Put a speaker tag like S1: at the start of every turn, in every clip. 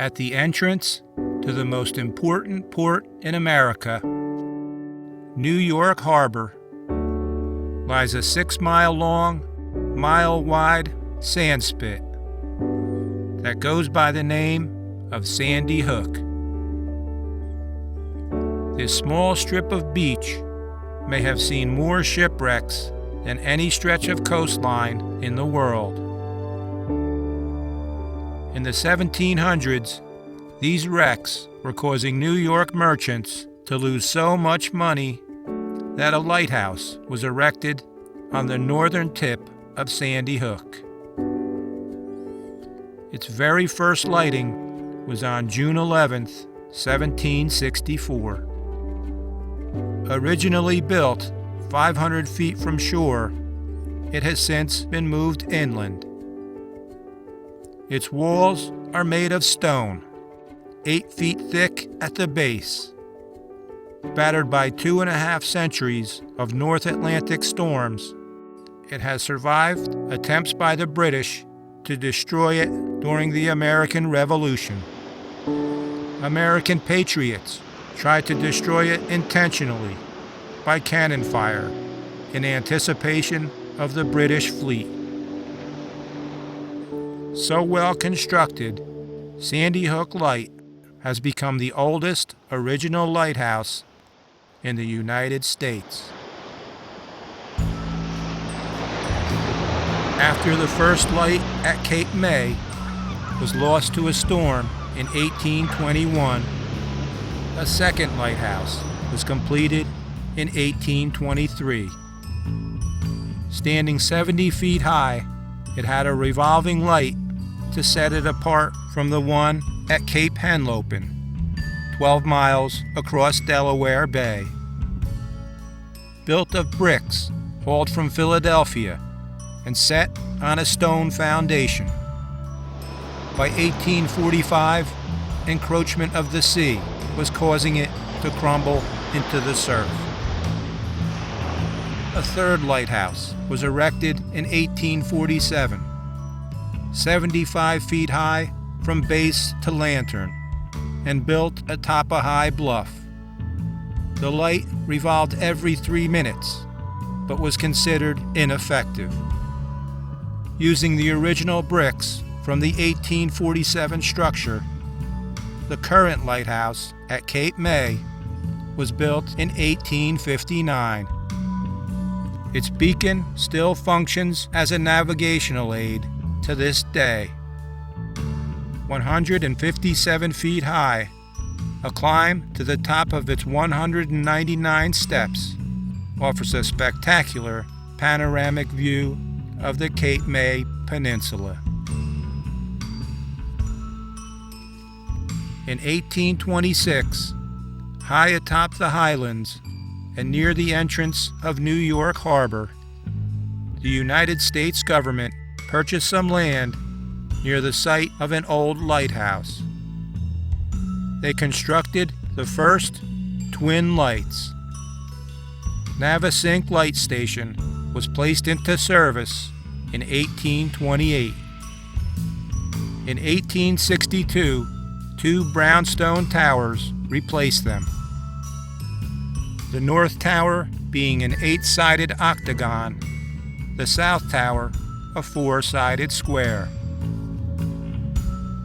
S1: At the entrance to the most important port in America, New York Harbor, lies a 6-mile-long, mile-wide sand spit that goes by the name of Sandy Hook. This small strip of beach may have seen more shipwrecks than any stretch of coastline in the world. In the 1700s, these wrecks were causing New York merchants to lose so much money that a lighthouse was erected on the northern tip of Sandy Hook. Its very first lighting was on June 11, 1764. Originally built 500 feet from shore, it has since been moved inland. Its walls are made of stone, 8 feet thick at the base. Battered by 2.5 centuries of North Atlantic storms, it has survived attempts by the British to destroy it during the American Revolution. American patriots tried to destroy it intentionally by cannon fire in anticipation of the British fleet. So well constructed, Sandy Hook Light has become the oldest original lighthouse in the United States. After the first light at Cape May was lost to a storm in 1821, a second lighthouse was completed in 1823. Standing 70 feet high, it had a revolving light to set it apart from the one at Cape Henlopen, 12 miles across Delaware Bay. Built of bricks hauled from Philadelphia and set on a stone foundation. By 1845, encroachment of the sea was causing it to crumble into the surf. A third lighthouse was erected in 1847, 75 feet high from base to lantern, and built atop a high bluff. The light revolved every 3 minutes, but was considered ineffective. Using the original bricks from the 1847 structure, the current lighthouse at Cape May was built in 1859. Its beacon still functions as a navigational aid to this day. 157 feet high, a climb to the top of its 199 steps offers a spectacular panoramic view of the Cape May Peninsula. In 1826, high atop the Highlands and near the entrance of New York Harbor, the United States government purchased some land near the site of an old lighthouse. They constructed the first twin lights. Navesink Light Station was placed into service in 1828. In 1862, 2 brownstone towers replaced them. The north tower being an 8-sided octagon, the south tower a 4-sided square.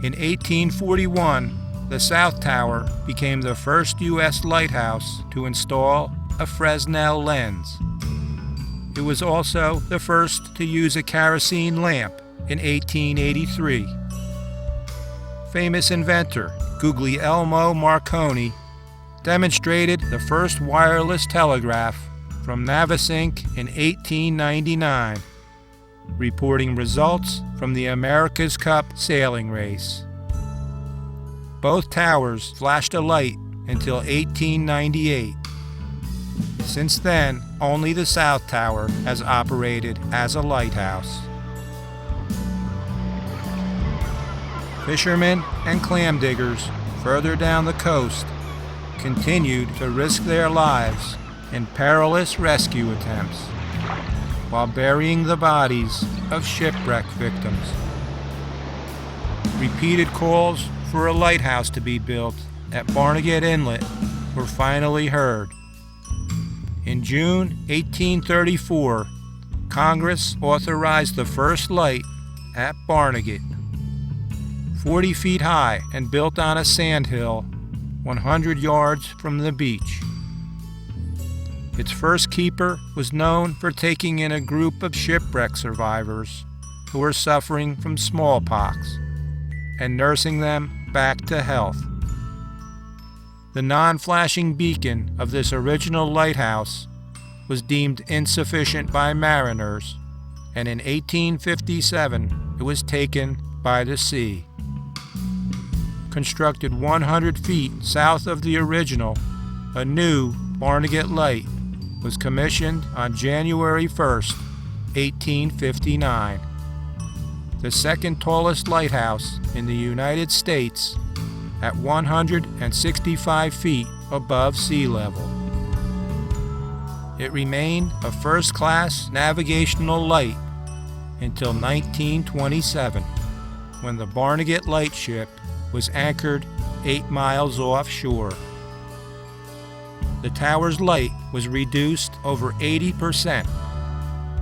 S1: In 1841, the south tower became the first U.S. lighthouse to install a Fresnel lens. It was also the first to use a kerosene lamp in 1883. Famous inventor Guglielmo Marconi demonstrated the first wireless telegraph from Navesink in 1899, reporting results from the America's Cup sailing race. Both towers flashed a light until 1898. Since then, only the South Tower has operated as a lighthouse. Fishermen and clam diggers further down the coast continued to risk their lives in perilous rescue attempts while burying the bodies of shipwreck victims. Repeated calls for a lighthouse to be built at Barnegat Inlet were finally heard. In June 1834, Congress authorized the first light at Barnegat. 40 feet high and built on a sandhill 100 yards from the beach. Its first keeper was known for taking in a group of shipwreck survivors who were suffering from smallpox and nursing them back to health. The non-flashing beacon of this original lighthouse was deemed insufficient by mariners, and in 1857 it was taken by the sea. Constructed 100 feet south of the original, a new Barnegat light was commissioned on January 1st, 1859. The second tallest lighthouse in the United States at 165 feet above sea level. It remained a first-class navigational light until 1927, when the Barnegat Lightship was anchored 8 miles offshore. The tower's light was reduced over 80%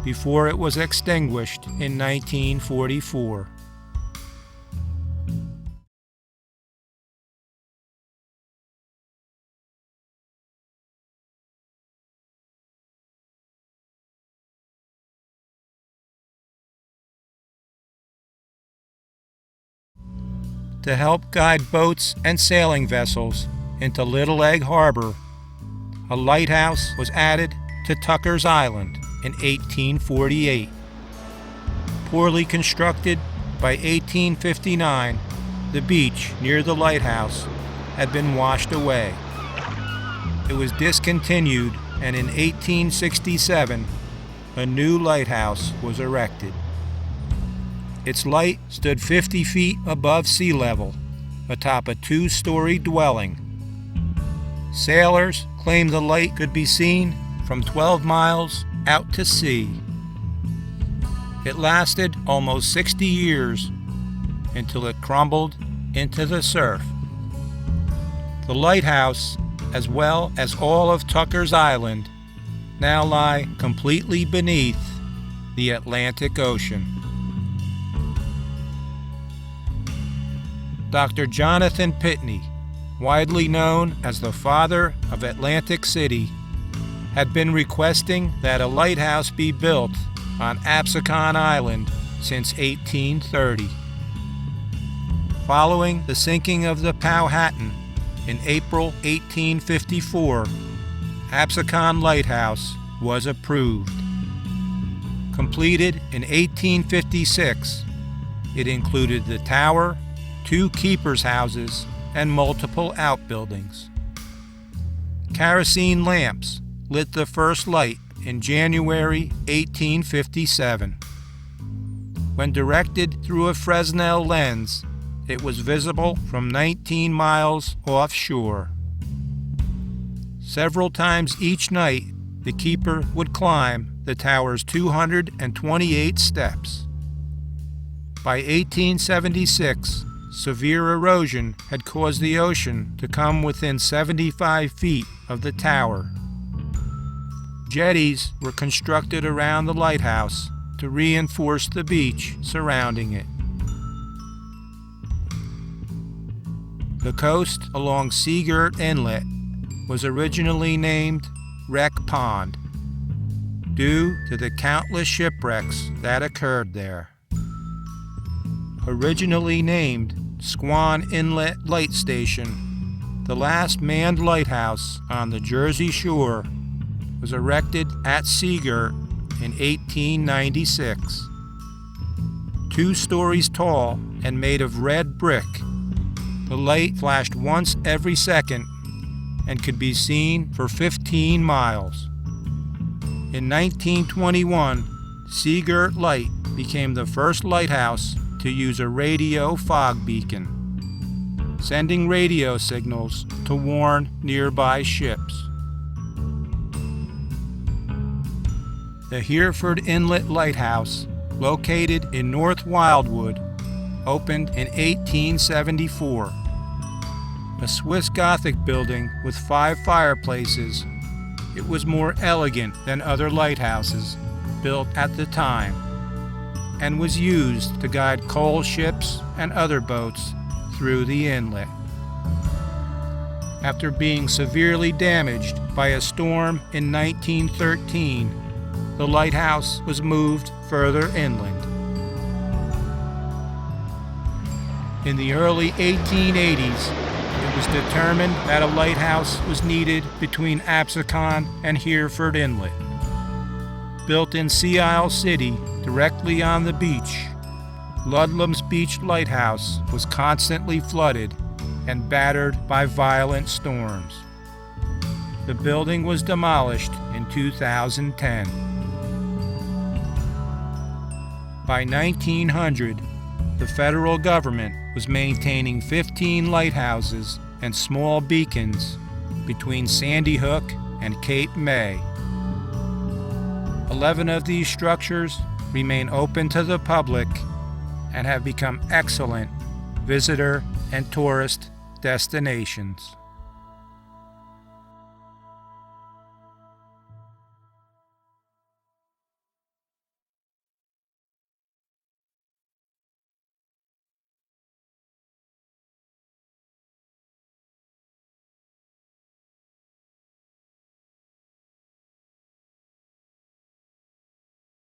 S1: before it was extinguished in 1944. To help guide boats and sailing vessels into Little Egg Harbor, a lighthouse was added to Tucker's Island in 1848. Poorly constructed, by 1859, the beach near the lighthouse had been washed away. It was discontinued, and in 1867, a new lighthouse was erected. Its light stood 50 feet above sea level, atop a 2-story dwelling. Sailors claimed the light could be seen from 12 miles out to sea. It lasted almost 60 years until it crumbled into the surf. The lighthouse, as well as all of Tucker's Island, now lie completely beneath the Atlantic Ocean. Dr. Jonathan Pitney, widely known as the father of Atlantic City, had been requesting that a lighthouse be built on Absecon Island since 1830. Following the sinking of the Powhatan in April 1854, Absecon Lighthouse was approved. Completed in 1856, it included the tower, 2 keepers' houses, and multiple outbuildings. Kerosene lamps lit the first light in January 1857. When directed through a Fresnel lens, it was visible from 19 miles offshore. Several times each night, the keeper would climb the tower's 228 steps. By 1876, severe erosion had caused the ocean to come within 75 feet of the tower. Jetties were constructed around the lighthouse to reinforce the beach surrounding it. The coast along Girt Inlet was originally named Wreck Pond, due to the countless shipwrecks that occurred there. Originally named Swan Inlet Light Station, the last manned lighthouse on the Jersey Shore, was erected at Girt in 1896. 2 stories tall and made of red brick, the light flashed once every second and could be seen for 15 miles. In 1921, Girt Light became the first lighthouse to use a radio fog beacon, sending radio signals to warn nearby ships. The Hereford Inlet Lighthouse, located in North Wildwood, opened in 1874. A Swiss Gothic building with 5 fireplaces, it was more elegant than other lighthouses built at the time, and was used to guide coal ships and other boats through the inlet. After being severely damaged by a storm in 1913, the lighthouse was moved further inland. In the early 1880s, it was determined that a lighthouse was needed between Absecon and Hereford Inlet. Built in Sea Isle City, directly on the beach, Ludlam's Beach Lighthouse was constantly flooded and battered by violent storms. The building was demolished in 2010. By 1900, the federal government was maintaining 15 lighthouses and small beacons between Sandy Hook and Cape May. 11 of these structures remain open to the public and have become excellent visitor and tourist destinations.